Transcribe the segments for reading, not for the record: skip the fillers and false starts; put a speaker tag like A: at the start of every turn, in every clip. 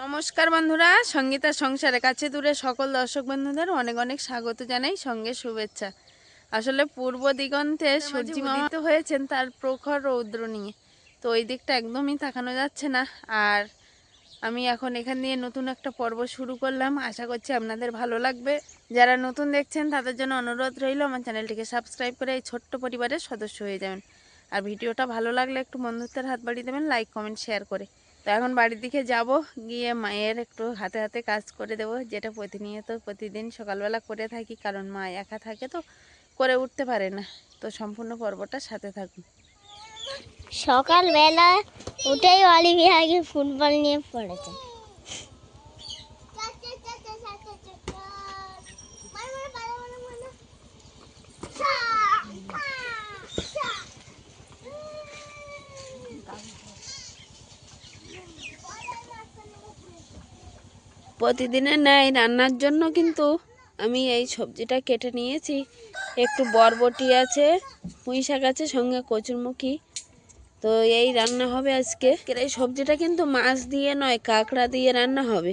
A: নমস্কার বন্ধুরা, সঙ্গীতার সংসারের কাছে দূরে সকল দর্শক বন্ধুদের অনেক অনেক স্বাগত জানাই, সঙ্গে শুভেচ্ছা। আসলে পূর্ব দিগন্তে সূর্যি মামা তো হয়েছেন তার প্রখর রৌদ্র নিয়ে, তো ওই দিকটা একদমই তাকানো যাচ্ছে না। আর আমি এখন এখান দিয়ে নতুন একটা পর্ব শুরু করলাম, আশা করছি আপনাদের ভালো লাগবে। যারা নতুন দেখছেন তাদের জন্য অনুরোধ রইল আমার চ্যানেলটিকে সাবস্ক্রাইব করে এই ছোট্ট পরিবারের সদস্য হয়ে যাবেন। আর ভিডিওটা ভালো লাগলে একটু বন্ধুত্বের হাত বাড়িয়ে দেবেন, লাইক কমেন্ট শেয়ার করে। তো এখন বাড়ির দিকে যাব, গিয়ে মায়ের একটু হাতে হাতে কাজ করে দেব, যেটা প্রতিদিন সকালবেলা করে থাকি, কারণ মা একা থাকে তো করে উঠতে পারে না। তো সম্পূর্ণ পর্বটা সাথে থাকুন।
B: সকালবেলা উঠেই অলিভিয়া আগে ফুটবল নিয়ে পড়েছে।
A: প্রতিদিনের ন্যায় রান্নার জন্য কিন্তু আমি এই সবজিটা কেটে নিয়েছি। একটু বরবটি আছে, পুঁই শাক আছে, সঙ্গে কচুরমুখী। তো এই রান্না হবে আজকে। এই সবজিটা কিন্তু মাছ দিয়ে নয়, কাঁকড়া দিয়ে রান্না হবে।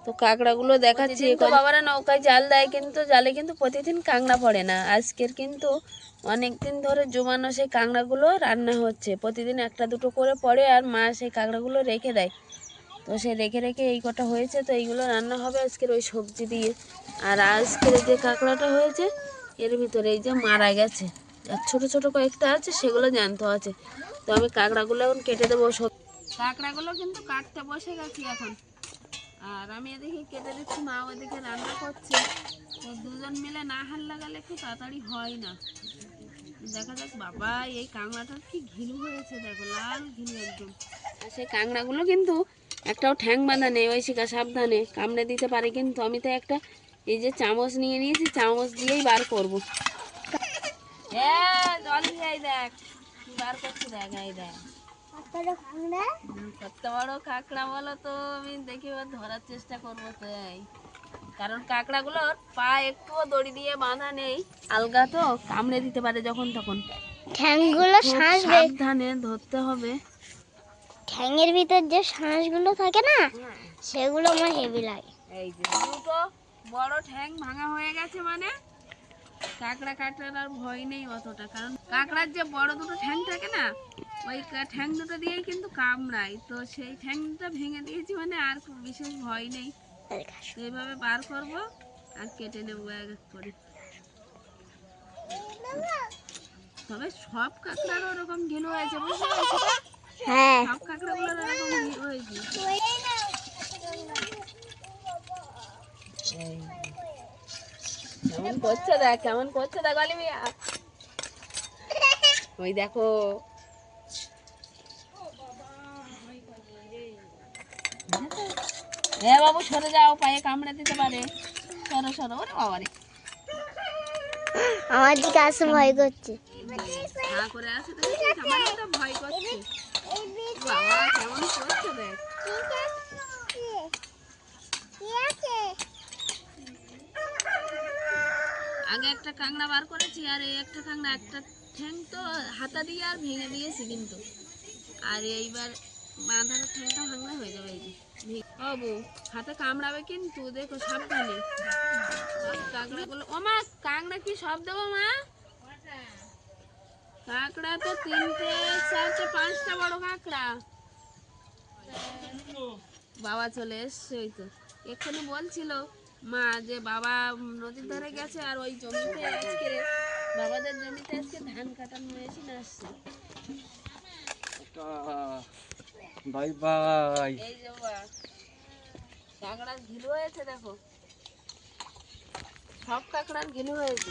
A: তো কাঁকড়াগুলো দেখাচ্ছি। বাবারা নৌকায় জাল দেয়, কিন্তু জালে কিন্তু প্রতিদিন কাঁকড়া পড়ে না। আজকের কিন্তু অনেক দিন ধরে জমানো সেই কাঁকড়াগুলো রান্না হচ্ছে, প্রতিদিন একটা দুটো করে পড়ে, আর মা সেই কাঁকড়াগুলো রেখে দেয়। তো সে রেখে রেখে এই কটা হয়েছে, তো এইগুলো রান্না হবে আজকের ওই সবজি দিয়ে। আর আজকের যে কাঁকড়াটা হয়েছে এর ভিতরে এই যে মারা গেছে, আর ছোটো ছোটো কয়েকটা আছে, সেগুলো জানতে আছে। তো আমি কাঁকড়াগুলো এখন কেটে দেবো। কাঁকড়াগুলো কিন্তু কাটতে বসে গেছি এখন, আর আমি এদিকে কেটে দিচ্ছি, মা ওদিকে রান্না করছে। তো দুজন মিলে না হাল লাগালে একটু তাড়াতাড়ি হয় না। দেখা যাক। বাবা, এই কাঁকড়াটার কি ঘিলু হয়েছে, দেখো লাল ঘিলু একদম। আর সেই কাঁকড়াগুলো কিন্তু একটাও ঠ্যাং বাঁধা নেই, ওই শিকা সাবধানে কামড়ে দিতে পারে। কিন্তু আমি তো একটা এই যে চামচ নিয়ে নিয়েছি, চামচ দিয়েই বার করবো। হ্যাঁ, জল দিয়ে দেখ কি বার করছি, দেখ এই দেখ কত বড় কাঁকড়া বলো তো। আমি দেখি ধরার চেষ্টা করবো তো, কারণ কাঁকড়াগুলোর পা একটুও দড়ি দিয়ে বাঁধা নেই, আলগা তো কামড়ে দিতে পারে যখন তখন।
B: ঠ্যাংগুলো
A: সাবধানে ধরতে হবে।
B: ঠ্যাংয়ের ভিতর যে শ্বাসগুলো থাকে না, সেগুলো আমার হেভি লাগে।
A: এই যে দুটো বড় ঠ্যাং ভাঙা হয়ে গেছে, মানে কাঁকড়া কাটার আর ভয় নেই অতটা, কারণ কাঁকড়ার যে বড় দুটো ঠ্যাং থাকে না, ওই ঠ্যাং দুটো দিয়েই কিন্তু কামড়ায়। তো সেই ঠ্যাংটা ভেঙে দিয়েছি, মানে আর বিশেষ ভয় নেই। এইভাবে বার করবো আর কেটে নেবো এক এক করে। তবে সব কাঁকড়ার ওরকম ঘিলু হয়েছে, বুঝতে পারছো?
B: হ্যাঁ,
A: সব কাঁকড়াগুলোর এরকম ঘিলু হয়েছে। কেমন করছে দেখ, কেমন করছে দেখ অলিভিয়া, ওই দেখো। হ্যাঁ বাবু, সরে যাও, পায়ে কামড়ে দিতে পারে। সরো সরো, ওরে বাবারে,
B: আমার দিকে আসে ভয় করছে।
A: হা করে আছে, দেখেছিস? আমারও তো ভয় করছে। বাবা কেমন করছে দেখ। আগে একটা কাঁকড়া বার করেছি, আর এই একটা কাঁকড়া, একটা ঠ্যাং তো হাতা দিয়ে আর ভেঙে দিয়েছি কিন্তু। আর এইবার বাঁধার ঠ্যাংটা ভাঙলে হয়ে যাবে। এই যে বাবু হাতে কামড়াবে কিন্তু, দেখো সাবধানে। কাঁকড়াগুলো, ও মা কাঁকড়া কি সব দেবো মা? কাঁকড়া তো 3টে 4টে 5টা বড় কাঁকড়া। বাবা চলে এসছে, ওই তো এক্ষুনি বলছিল মা যে বাবা নদীর ধারে গেছে, আর ওই জমিতে আজকে বাবাদের জমিতে আজকে ধান কাটানো মেশিন আসছে।
C: Bye bye.
A: এই যে কাঁকড়ার ঘিলু হয়েছে, দেখো সব কাঁকড়ার ঘিলু হয়েছে।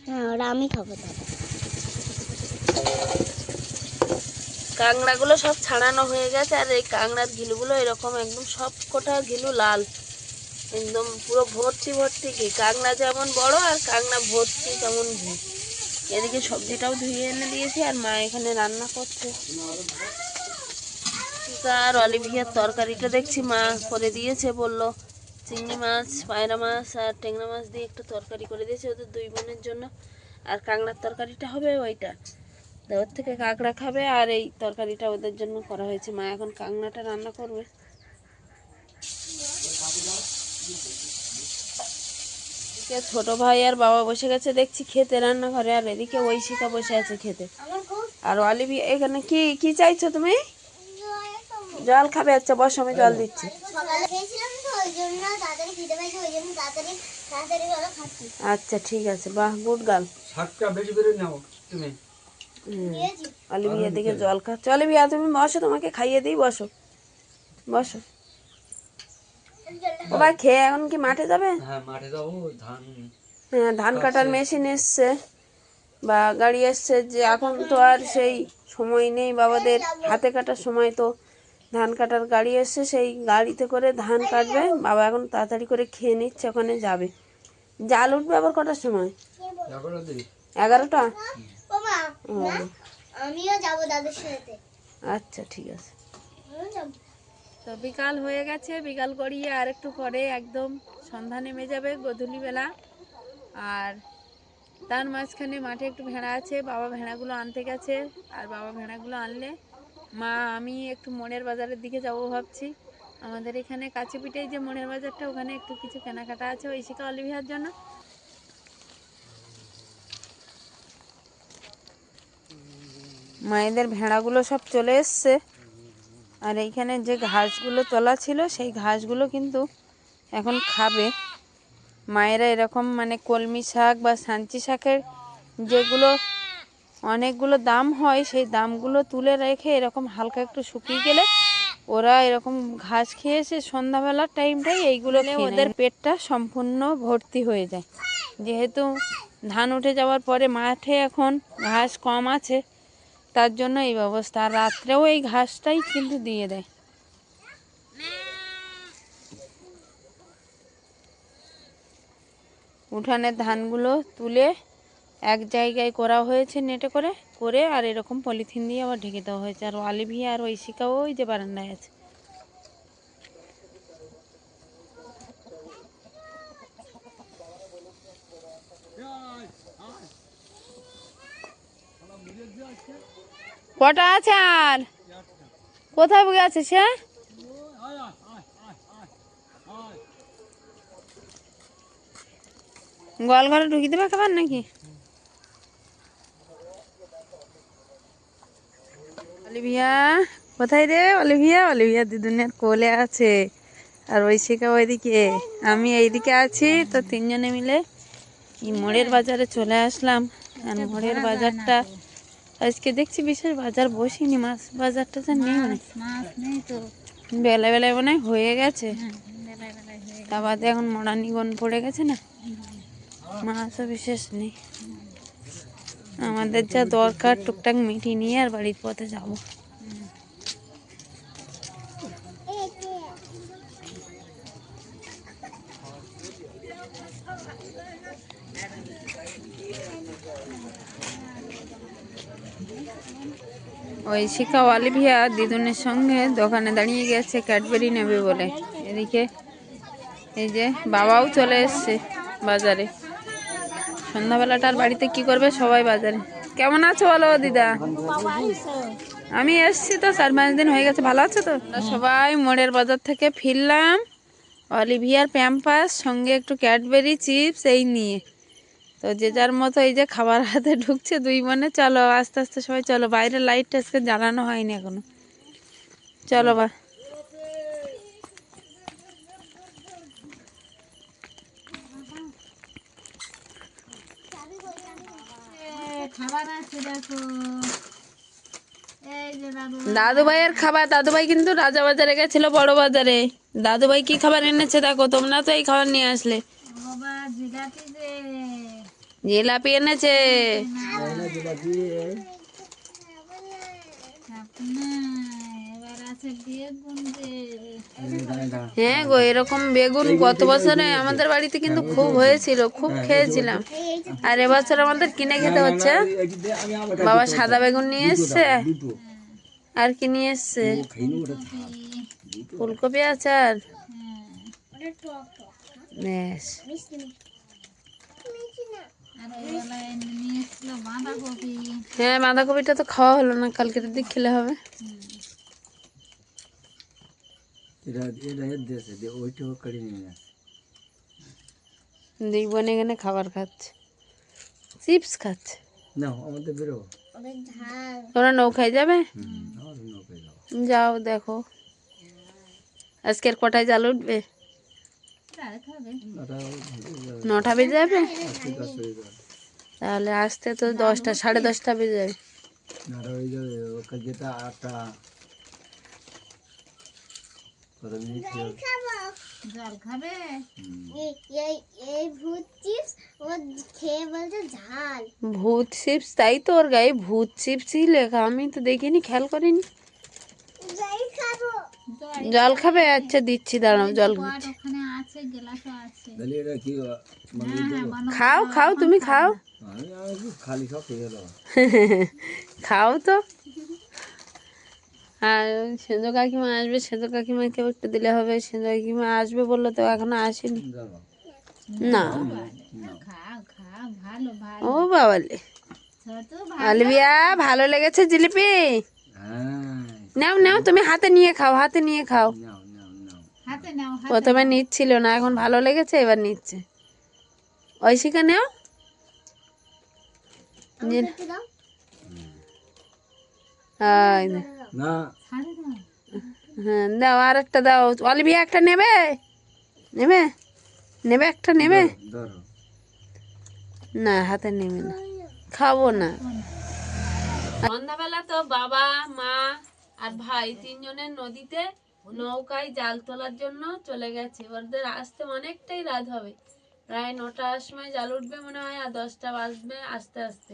B: হ্যাঁ, ওরা আমি খাবো।
A: কাঁকড়াগুলো সব ছাড়ানো হয়ে গেছে, আর এই কাঁকড়ার ঘিলুগুলো এরকম একদম সব কটা ঘিলু লাল, একদম পুরো ভর্তি ভর্তি ঘি। কাঁকড়া যেমন বড়, আর কাঁকড়া ভর্তি তেমন ঘি। এদিকে সবজিটাও ধুয়ে এনে দিয়েছি, আর মা এখানে রান্না করছে। আর অলিভিয়ার তরকারিটা দেখছি মা করে দিয়েছে, বলল চিংড়ি মাছ, পায়রা মাছ আর ট্যাংরা মাছ দিয়ে একটু তরকারি করে দিয়েছে ওদের 2 বোনের জন্য। আর কাঁকড়ার তরকারিটা হবে ওইটা। তো ওর থেকে কাঁকড়া খাবে, আর এই তরকারিটা ওদের জন্য করা হয়েছে। মা এখন কাঁকড়াটা রান্না করবে। এদিকে ছোট ভাই আর বাবা বসে গেছে দেখছি খেতে রান্নাঘরে, আর এদিকে ঐশিকা বসে আছে খেতে। আর অলিভি এখানে কি কি চাইছো তুমি? জল খাবে? আচ্ছা বস, আমি জল দিচ্ছি।
B: সকালে খেয়েছিলাম তো ওই জন্য তাড়াতাড়ি খিদে পাইছে, ওই জন্য তাড়াতাড়ি তাড়াতাড়ি করে খাচ্ছি।
A: আচ্ছা ঠিক আছে, বাহ, গুড গার্ল।
C: শাকটা বেশি করে নাও তুমি।
B: দিয়েছি।
A: অলিভিয়া দিকে জল খাচ্ছে। অলিভিয়া তুমি বসো, তোমাকে খাইয়ে দিই, বসো বসো। ও ভাই খেয়ে এখন কি মাঠে যাবে?
C: হ্যাঁ মাঠে যাবো, ধান।
A: হ্যাঁ, ধান কাটার মেশিন এসছে বা গাড়ি এসছে, যে এখন তো আর সেই সময় নেই বাবাদের হাতে কাটার সময়, তো ধান কাটার গাড়ি এসছে, সেই গাড়িতে করে ধান কাটবে। বাবা এখন তাড়াতাড়ি করে খেয়ে নিচ্ছে, ওখানে যাবে। জাল উঠবে আবার কটার সময়? 11টা?
B: ও মা, না, আমিও যাবো দাদুর সাথে।
A: আচ্ছা ঠিক আছে।
B: আমিও যাবো।
A: তো বিকাল হয়ে গেছে, বিকাল করিয়ে আর একটু পরে একদম সন্ধ্যা নেমে যাবে, গধূলিবেলা। আর তার মাঝখানে মাঠে একটু ভেড়া আছে, বাবা ভেড়াগুলো আনতে গেছে। আর বাবা ভেড়াগুলো আনলে মা আমি একটু মোড়ের বাজারের দিকে যাব ভাবছি। আমাদের এখানে কাছে পিঠেই যে মোড়ের বাজারটা, ওখানে একটু কিছু কেনাকাটা আছে ঐশিকা অলিভিয়ার জন্য। মায়েদের ভেড়াগুলো সব চলে এসছে, আর এইখানে যে ঘাসগুলো তোলা ছিল সেই ঘাসগুলো কিন্তু এখন খাবে। মায়েরা এরকম মানে কলমি শাক বা সাঞ্চি শাকের যেগুলো অনেকগুলো দাম হয়, সেই দামগুলো তুলে রেখে এরকম হালকা একটু শুকিয়ে গেলে ওরা এরকম ঘাস খেয়েছে সন্ধ্যাবেলার টাইমটাই, এইগুলো খেয়ে ওদের পেটটা সম্পূর্ণ ভর্তি হয়ে যায়। যেহেতু ধান উঠে যাওয়ার পরে মাঠে এখন ঘাস কম আছে, তার জন্য এই ব্যবস্থা। আর রাত্রেও এই ঘাসটাই কিন্তু দিয়ে দেয়। উঠানের ধানগুলো তুলে এক জায়গায় করা হয়েছে নেটে করে করে, আর এরকম পলিথিন দিয়ে আবার ঢেকে দেওয়া হয়েছে। আর অলিভিয়া আর ঐশিকাও ওই যে বারান্দায় আছে। কটা আছে আর কোথায় গেছে সে? গোয়াল ঘরে ঢুকিয়ে দেবে খাবার নাকি? অলিভিয়া কোথায় রে? অলিভিয়া, অলিভিয়া দিদুনের কোলে আছে, আর ঐশিকা ওইদিকে, আমি এইদিকে আছি। তো তিনজনে মিলে এই মোড়ের বাজারে চলে আসলাম। আর মোড়ের বাজারটা আজকে দেখছি বিশেষ বাজার বসিনি, মাছ বাজারটা যা নেই, মানে বেলায় মনে হয়ে গেছে। তা বাদে এখন মোড়া নিগন পড়ে গেছে না, মাছও বিশেষ নেই। আমাদের যা দরকার টুকটাক মিটিয়ে নিয়ে আর বাড়ির পথে যাবো। ঐশিকা অলিভিয়া দিদুনের সঙ্গে দোকানে দাঁড়িয়ে গেছে ক্যাডবেরি নেবে বলে। এদিকে এই যে বাবাও চলে এসছে বাজারে। সন্ধ্যাবেলাটার বাড়িতে কি করবে সবাই বাজারে। কেমন আছো বলো দিদা? আমি এসছি তো 4-5 দিন হয়ে গেছে। ভালো আছো তো? সবাই মোড়ের বাজার থেকে ফিরলাম অলিভিয়ার প্যাম্পাস সঙ্গে একটু ক্যাডবেরি চিপস এই নিয়ে। তো যে যার মতো এই যে খাবার হাতে ঢুকছে দুই বোনে। চলো আস্তে আস্তে সবাই চলো, বাইরের লাইটটা আজকে জ্বালানো হয়নি এখনো। চলো বা দাদু ভাইয়ের খাবার। দাদু ভাই কিন্তু রাজা বাজারে গেছিল, বড় বাজারে। দাদু ভাই কি খাবার এনেছে দেখো, তোমরা তো এই খাবার নিয়ে আসলে। জিলাপি এনেছে। হ্যাঁ গো, এরকম বেগুন গত বছরে আমাদের বাড়িতে কিন্তু খুব হয়েছিল, খুব খেয়েছিলাম। আর এবছর আমাদের কিনে খেতে হচ্ছে। বাবা সাদা বেগুন নিয়ে এসছে, আর কি নিয়ে এসছে? ফুলকপি আচার। বেশ, হ্যাঁ, বাঁধাকপিটা তো খাওয়া হলো না, কালকের দিক খেলে হবে।
C: এটা এটা এর দেশে যে ওইটাও কাড়ি নিয়ে আসে।
A: দেখবো না, এখানে খাবার খাচ্ছে, চিপস খাচ্ছে।
C: না আমাদের বেরো।
B: ওদের ঝাল।
A: তোমরা নৌকায় যাবে?
C: আমাদের নৌকায় যাও।
A: যাও দেখো। আজকের কটায় জাল উঠবে? 9টা বেজে যাবে। তাহলে আসতে তো 10টা, 10:30 বেজে যাবে।
C: ওই যে ওকে যেটা 8টা কত মিনিট
B: এই ভূত চিপস ও খেয়ে বলছে ঝাল।
A: ভূত চিপস? তাই তো, ওর গায়ে ভূত চিপসই লেখা, আমি তো দেখিনি, খেয়াল করিনি।
B: যাই খাবো।
A: জল খাবে? আচ্ছা দিচ্ছি, দাঁড়াও জল দিচ্ছি।
C: তাহলে এটা কি মানে
A: খাও খাও, তুমি খাও।
C: আমি খালি খাও খেয়ে গেল।
A: খাও তো। আর সেজ কাকিমা আসবে, সেজ কাকিমাকেও একটু দিলে হবে। সেজ কাকিমা আসবে বললো তো, এখনো আসেনি। না, ও বাবালে, আলবিয়া ভালো লেগেছে জিলিপি?
C: হ্যাঁ
A: নাও নাও, তুমি হাতে নিয়ে খাও, হাতে নিয়ে খাও।
C: নাও নাও নাও
A: প্রথমে নিচ্ছিল না, এখন ভালো লেগেছে, এবার নিচ্ছে। ঐশিকা নেও।
B: একটু দাও।
A: এই নে।
C: না
A: হ্যাঁ দাও, আর একটা দাও। অলিভিয়া একটা নেবে? নেবে? নেবে একটা নেবে?
C: ধরো
A: না, হাতে নেবে না, খাবো না। সন্ধ্যাবেলা তো বাবা, মা আর ভাই 3জনের নদীতে নৌকায় জাল তোলার জন্য চলে গেছে। ওদের আসতে অনেকটাই রাত হবে, প্রায় 9টার সময় জাল উঠবে মনে হয়, আর 10টা বাজবে আস্তে আস্তে।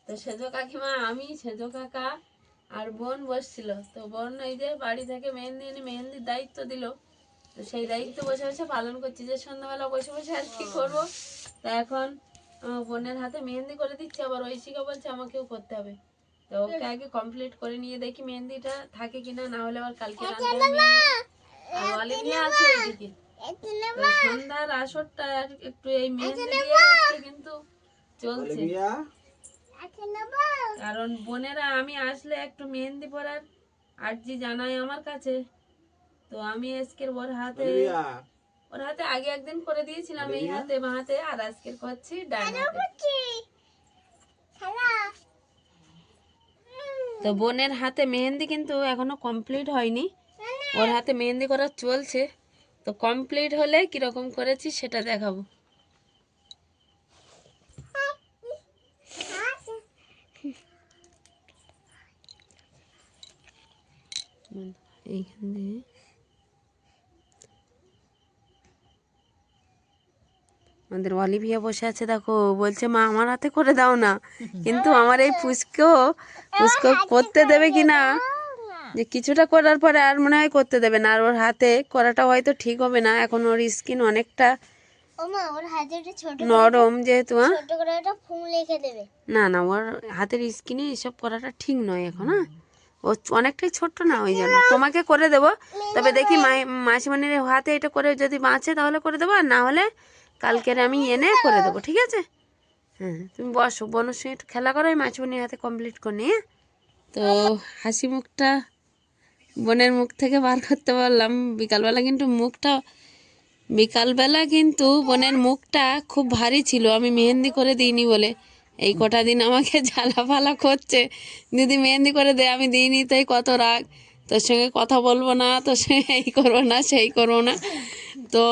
A: তো সেজো কাকিমা, আমি, সেজো কাকা আর বোন বসছিল। তো বোন এই যে বাড়ি থেকে মেহেন্দি এনে মেহেন্দির দায়িত্ব দিল, তো সেই দায়িত্ব বসে বসে পালন করছি, যে সন্ধ্যাবেলা বসে বসে আর কি করবো। তা এখন বোনের হাতে মেহেন্দি করে দিচ্ছি, আবার ঐশিকা বলছে আমাকেও করতে হবে। তো ওকে আগে কমপ্লিট করে নিয়ে দেখি মেহেন্দিটা থাকে কিনা, না হলে আবার কালকে রান্না হবে মেহেন্দি। আর অলিভিয়া আছে ওইদিকে। তো সন্ধ্যার আসরটা আর একটু এই মেহেন্দি দিয়ে আজকে কিন্তু চলছে। কারণ বোনেরা আমি আসলে একটু মেহেন্দি পরার আর্জি জানাই আমার কাছে। তো আমি আজকের ওর হাতে আগে একদিন করে দিয়েছিলাম এই হাতে, বাঁ হাতে, আর আজকের করছি ডান হাতে। তো বোনের হাতে মেহেন্দি কিন্তু এখনো কমপ্লিট হয়নি, ওর হাতে মেহেন্দি করা চলছে। তো কমপ্লিট হলে কিরকম করেছি সেটা দেখাবো। এইখান দিয়ে আমাদের অলিভিয়া বসে আছে, দেখো, বলছে মা আমার হাতে করে দাও না। কিন্তু আমার এই পুচকো করতে দেবে কিনা, যে কিছুটা করার পরে আর মনে হয় করতে দেবে না, আর ওর হাতে করাটা হয়তো ঠিক হবে না, এখন ওর স্কিন অনেকটা
B: ওমা ওর হাতে একটা ছোট
A: নরম, যেহেতু
B: ছোট করে একটা ফুল রেখে দেবে।
A: না না, ওর হাতের স্কিনে এসব করাটা ঠিক নয় এখন। হ্যাঁ, ও অনেকটাই ছোট্ট না, ওই জন্য তোমাকে করে দেবো। তবে দেখি মাসিমণির হাতে এটা করে যদি বাঁচে তাহলে করে দেবো, আর না হলে কালকের আমি এনে করে দেবো, ঠিক আছে? হ্যাঁ, তুমি বসো, বোনের সঙ্গে একটু খেলা করো, আমি মাসিমণির হাতে কমপ্লিট করে নিই। তো হাসি মুখটা বোনের মুখ থেকে বার করতে পারলাম বিকালবেলা, কিন্তু বিকালবেলা কিন্তু বোনের মুখটা খুব ভারী ছিল, আমি মেহেন্দি করে দিইনি বলে। এই কটা দিন আমাকে ঝালাফালা করছে, দিদি মেহেন্দি করে দে, আমি দিইনি, তাই কত রাগ, তোর সঙ্গে কথা বলবো না, তোর সঙ্গে এই করবো না, সেই করবো না। তো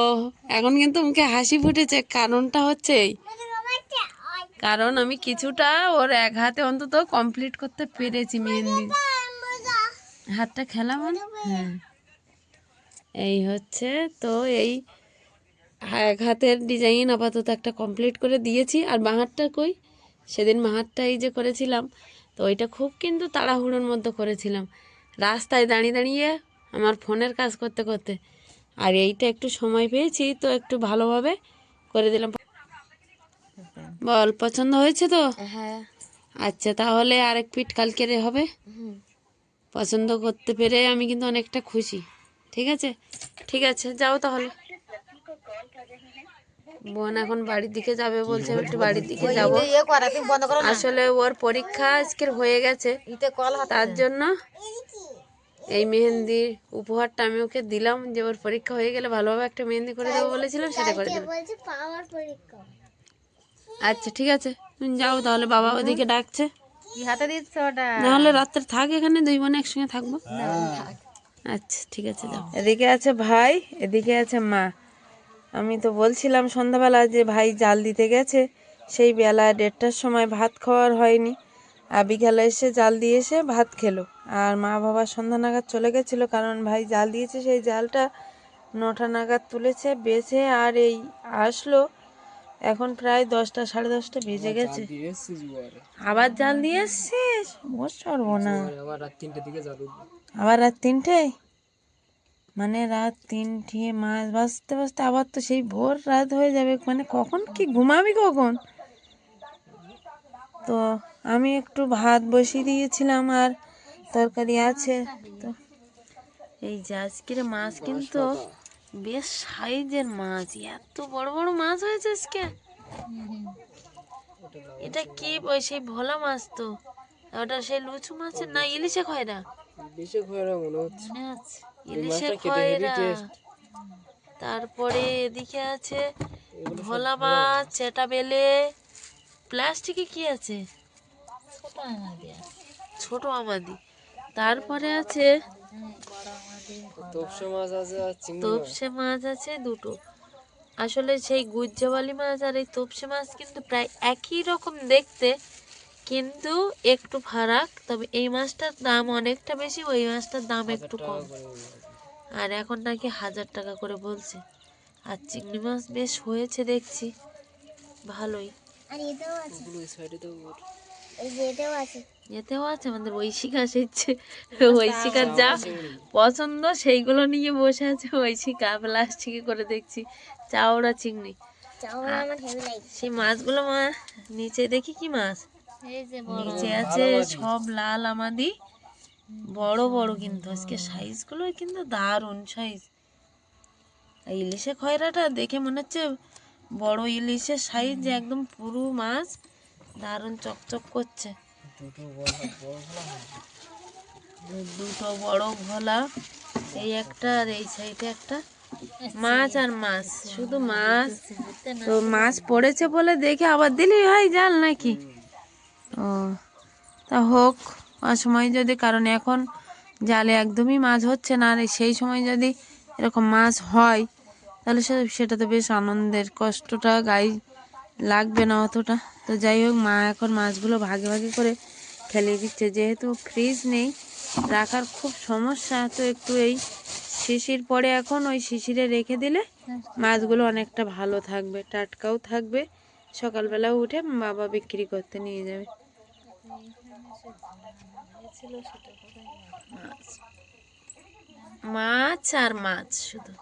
A: এখন কিন্তু মুখে হাসি ফুটেছে, কারণটা হচ্ছে এই, কারণ আমি কিছুটা ওর এক হাতে অন্তত কমপ্লিট করতে পেরেছি মেহেন্দি। হাতটা খেলাম। হ্যাঁ, এই হচ্ছে। তো এই এক হাতের ডিজাইন আপাতত একটা কমপ্লিট করে দিয়েছি। আর বাঁহারটা কই, সেদিন বাঁহারটা এই যে করেছিলাম, তো ওইটা খুব কিন্তু তাড়াহুড়োর মধ্যে করেছিলাম, রাস্তায় দাঁড়িয়ে দাঁড়িয়ে আমার ফোনের কাজ করতে করতে। আর এইটা একটু সময় পেয়েছি, তো একটু ভালোভাবে করে দিলাম। বল, পছন্দ হয়েছে তো?
B: হ্যাঁ।
A: আচ্ছা, তাহলে আরেক পিঠ কালকেরে হবে। পছন্দ করতে পেরে আমি কিন্তু অনেকটা খুশি। ঠিক আছে, ঠিক আছে, যাও তাহলে। বোন এখন বাড়ির দিকে যাবে বলছে, একটু বাড়ির দিকে যাব। আসলে ওর পরীক্ষা আজকের হয়ে গেছে, তার জন্য এই মেহেন্দির উপহারটা আমি ওকে দিলাম, যে ওর পরীক্ষা হয়ে গেলে ভালোভাবে একটা মেহেন্দি করে দেবো বলেছিলাম, সেটা করে দিলাম।
B: বলছে পাওয়ার পরীক্ষা।
A: আচ্ছা ঠিক আছে, তুমি যাও তাহলে, বাবা ওদিকে ডাকছে।
B: কি হাতে দিচ্ছ ওটা?
A: নাহলে রাত্রে থাক এখানে, দুই বোন একসঙ্গে থাকবো। আচ্ছা ঠিক আছে, যাও। এদিকে আছে ভাই, এদিকে আছে মা। আমি তো বলছিলাম সন্ধ্যাবেলা যে ভাই জাল দিতে গেছে, সেই বেলা 1:30টার সময় ভাত খাওয়ার হয়নি, আর বিকালে এসে জাল দিয়ে এসে ভাত খেলো। আর মা বাবা সন্ধ্যা নাগাদ চলে গেছিলো, কারণ ভাই জাল দিয়েছে, সেই জালটা 9টা নাগাদ তুলেছে বেছে, আর এই আসলো এখন প্রায় 10টা, 10:30 বেজে গেছে। আবার জাল দিয়ে এসছিস? সর্বনা, আবার রাত 3টায়, মানে রাত 3টে মাছ বাজতে বাজতে আবার তো সেই ভোর রাত হয়ে যাবে, মানে কখন কি ঘুমাবি কখন? তো আমি একটু ভাত বসিয়ে দিয়েছিলাম, আর তরকারি আছে। তো এই যে আজকের মাছ কিন্তু বেশ সাইজের মাছ, এত বড় বড় মাছ হয়েছে আজকে। এটা কি সেই ভোলা মাছ তো, ওটা সেই লুচু মাছের না ইলিশে খয়রা? ইলিশে খয়রা। তারপরে এদিকে আছে ভোলা মাছ, চেটা বেলে, প্লাস্টিকে কি আছে? ছোট আমাদি। তারপরে আছে তোপসে মাছ আছে দুটো। আসলে সেই গুজ্জাবালি মাছ আর এই তোপসে মাছ কিন্তু প্রায় একই রকম দেখতে, কিন্তু একটু ফারাক। তবে এই মাছটার দাম অনেকটা বেশি, ওই মাছটার দাম একটু কম। আর এখন নাকি 1000 টাকা করে বলছে। আর চিংড়ি মাছ বেশ হয়েছে দেখছি, ভালোই।
B: আর এটাও আছে, এই যে এটাও আছে।
A: এতেও আছে আমাদের ঐশিকা এসেছে, ঐশিকার যা পছন্দ সেইগুলো নিয়ে বসে আছে ঐশিকা, প্লাস্টিকে করে দেখছি চাওড়া চিংড়ি।
B: চাউল আমার হেভি লাগে।
A: সেই মাছগুলো মা নিচে দেখি কি মাছ,
B: এই যে
A: নিচে আছে সব লাল আমাদি, বড় বড়, কিন্তু আজকে সাইজগুলো কিন্তু দারুণ সাইজ। ইলিশে খয়রাটা দেখে মনে হচ্ছে বড় ইলিশের সাইজ, যে একদম পুরো মাছ, দারুণ চকচক করছে। দুটো বড় ভোলা, এই একটা আর এই সাইডে একটা। মাছ আর মাছ, শুধু মাছ। তো মাছ পড়েছে বলে দেখে আবার দিলি ভাই জাল নাকি? ও তা হোক, অসময় যদি, কারণ এখন জালে একদমই মাছ হচ্ছে না, আর সেই সময় যদি এরকম মাছ হয় তাহলে সেটা তো বেশ আনন্দের, কষ্টটা গায়ে লাগবে না অতটা। তো যাই হোক, মা এখন মাছগুলো ভাগে ভাগে করে ফেলে দিচ্ছে, যেহেতু ফ্রিজ নেই, রাখার খুব সমস্যা। তো একটু এই শিশির পরে এখন ওই শিশিরে রেখে দিলে মাছগুলো অনেকটা ভালো থাকবে, টাটকাও থাকবে, সকালবেলাও উঠে বাবা বিক্রি করতে নিয়ে যাবে। মাছ আর মাছ শুধু।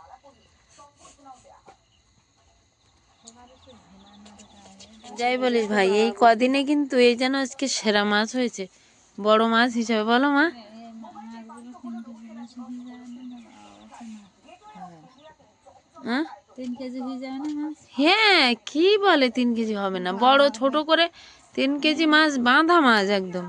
A: যাই বলিস ভাই, এই কদিনে কিন্তু এই যেন আজকে সেরা মাছ হয়েছে, বড় মাছ হিসাবে, বলো মা? হ্যাঁ
B: 3 কেজি হয়ে যায় না মাছ?
A: হ্যাঁ, কি বলে 3 কেজি হবে না? বড় ছোট করে 3 কেজি মাছ, বাঁধা মাছ একদম।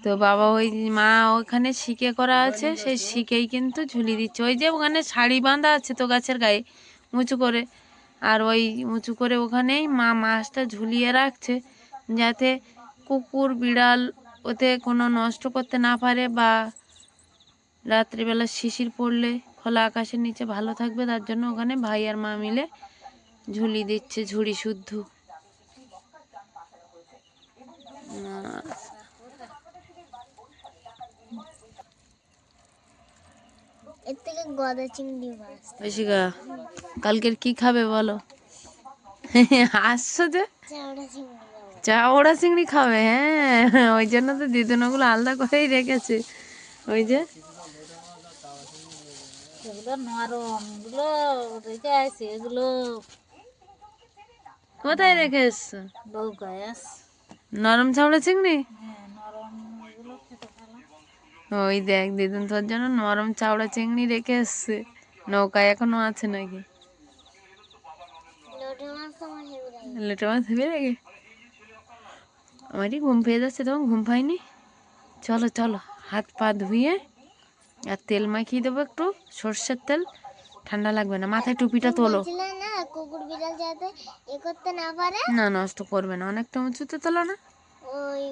A: তো বাবা ওই মা ওখানে শিকে করা আছে, সেই শিকেই কিন্তু ঝুলি দিচ্ছে। ওই যে ওখানে শাড়ি বাঁধা আছে তো গাছের গায়ে উঁচু করে, আর ওই উঁচু করে ওখানেই মা মাছটা ঝুলিয়ে রাখছে, যাতে কুকুর বিড়াল ওতে কোনো নষ্ট করতে না পারে, বা রাত্রিবেলা শিশির পড়লে খোলা আকাশের নিচে ভালো থাকবে, তার জন্য ওখানে ভাই আর মা মিলে ঝুলি দিচ্ছে, ঝুড়ি শুদ্ধ।
B: এর থেকে গদা চিংড়ি মাছ।
A: ঐশিকা, কালকের কি খাবে বলো? হাসছো যে?
B: চাওড়া চিংড়ি মাছ।
A: চাওড়া চিংড়ি খাবে? হ্যাঁ, ওই জন্য তো দিদুন ওগুলো আলাদা করেই রেখেছে। ওই যে
B: এগুলো নরম, এগুলো রেখে আছে, এগুলো
A: কোথায় রেখে এসছো?
B: নৌকায় আছে।
A: নরম চাওড়া চিংড়ি?
B: হ্যাঁ নরম, এগুলো খেতে ভালো।
A: ওই দেখ, দিদুন তোর জন্য নরম চাওড়া চিংড়ি রেখে এসছে। নৌকায় এখনো আছে নাকি?
B: লোটে মাছ তো আমার হেভি লাগে।
A: লোটে মাছ ভেবে লাগে। আমারই ঘুম পেয়ে যাচ্ছে, তখন ঘুম পাইনি। চলো চলো, হাত পা ধুয়ে আর তেল মাখিয়ে দেবো একটু, সর্ষের তেল, ঠান্ডা লাগবে না। মাথায় টুপিটা তোলো।
B: বলছিলে না কুকুর বিড়াল যাতে করতে না পারে,
A: না, নষ্ট করবে না, অনেকটা উঁচুতে তোলো না।
B: ওই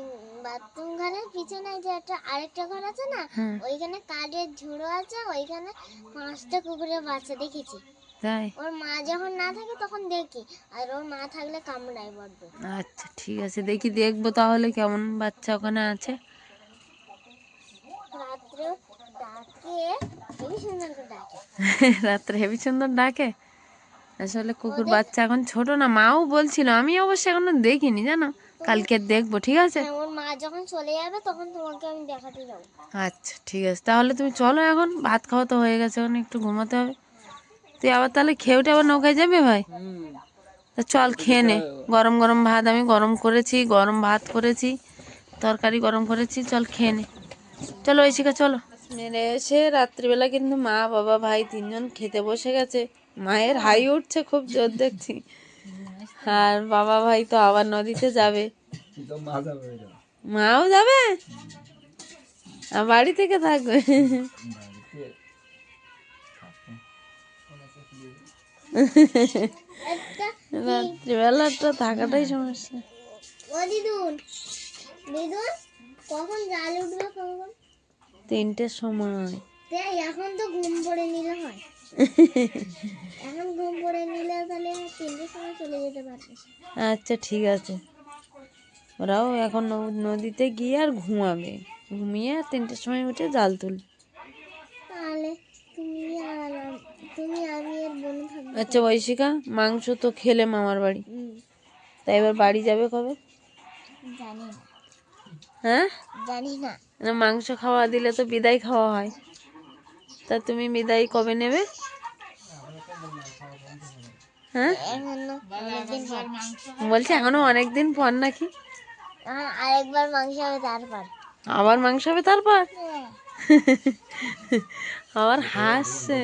B: বাথরুম ঘরের পিছনে যে একটা আরেকটা ঘর আছে না,
A: হুম।
B: ওইখানে কাঠের ঝুড়ো আছে, ওইখানে 5টা কুকুরের বাচ্চা দেখেছি।
A: তাই?
B: ওর মা যখন না থাকে তখন দেখি, আর ওর মা থাকলে কামড়ায় বড্ড।
A: আচ্ছা ঠিক আছে, দেখি দেখবো তাহলে কেমন বাচ্চা ওখানে আছে।
B: রাত্রে ডাকে, হেবি সুন্দর করে ডাকে।
A: রাত্রে হেবি সুন্দর ডাকে। আসলে কুকুর বাচ্চা এখন ছোট না, মাও বলছিল, আমি অবশ্য এখনো দেখিনি জানো, কালকে দেখবো, ঠিক আছে?
B: হ্যাঁ, ওর মা যখন চলে যাবে তখন তোমাকে আমি দেখাতে যাবো।
A: আচ্ছা ঠিক আছে, তাহলে তুমি চলো, এখন ভাত খাওয়া তো হয়ে গেছে, এখন একটু ঘুমাতে হবে। তুই আবার তাহলে খেয়ে উঠে আবার নৌকায় যাবে ভাই? তা চল খেয়ে নে, গরম গরম ভাত আমি গরম করেছি, গরম ভাত করেছি, তরকারি গরম করেছি, চল খেয়ে নে। চলো ঐশিকা চলো। মেরে এসে রাত্রিবেলা কিন্তু মা বাবা ভাই 3জন খেতে বসে গেছে। মায়ের হাই উঠছে খুব জোর দেখছি, আর বাবা ভাই তো আবার নদীতে যাবে।
C: তো মা যাবে ওইটা।
A: মাও যাবে, আর বাড়ি থেকে থাকবে।
C: বাড়িতে
A: রাত্রিবেলা তো থাকাটাই সমস্যা।
B: ও দিদুন, দিদুন কখন জাল উঠবে কখন?
A: 3টের সময়।
B: তাই এখন তো ঘুম পড়ে নিলে হয়। এখন ঘুম পড়ে নিলে তাহলে 3টের সময় চলে যেতে পারবে।
A: আচ্ছা ঠিক আছে, ওরাও এখন নদীতে গিয়ে আর ঘুমাবে, ঘুমিয়ে আর 3টের সময় উঠে জাল তুলবে।
B: তাহলে তুমি আমি আর বোন থাকবো।
A: আচ্ছা ঐশিকা, মাংস তো খেলে মামার বাড়ি, তাই এবার বাড়ি যাবে কবে?
B: জানি না,
A: হ্যাঁ,
B: জানি না।
A: না, মাংস খাওয়া দিলে তো বিদায় খাওয়া হয়, তা তুমি বিদায় কবে নেবে? হ্যাঁ,
B: এখনো অনেকদিন পর।
A: বলছি এখনো অনেকদিন পর নাকি?
B: আরেকবার মাংস হবে তারপর।
A: আবার মাংস হবে তারপর? আবার হাসছে।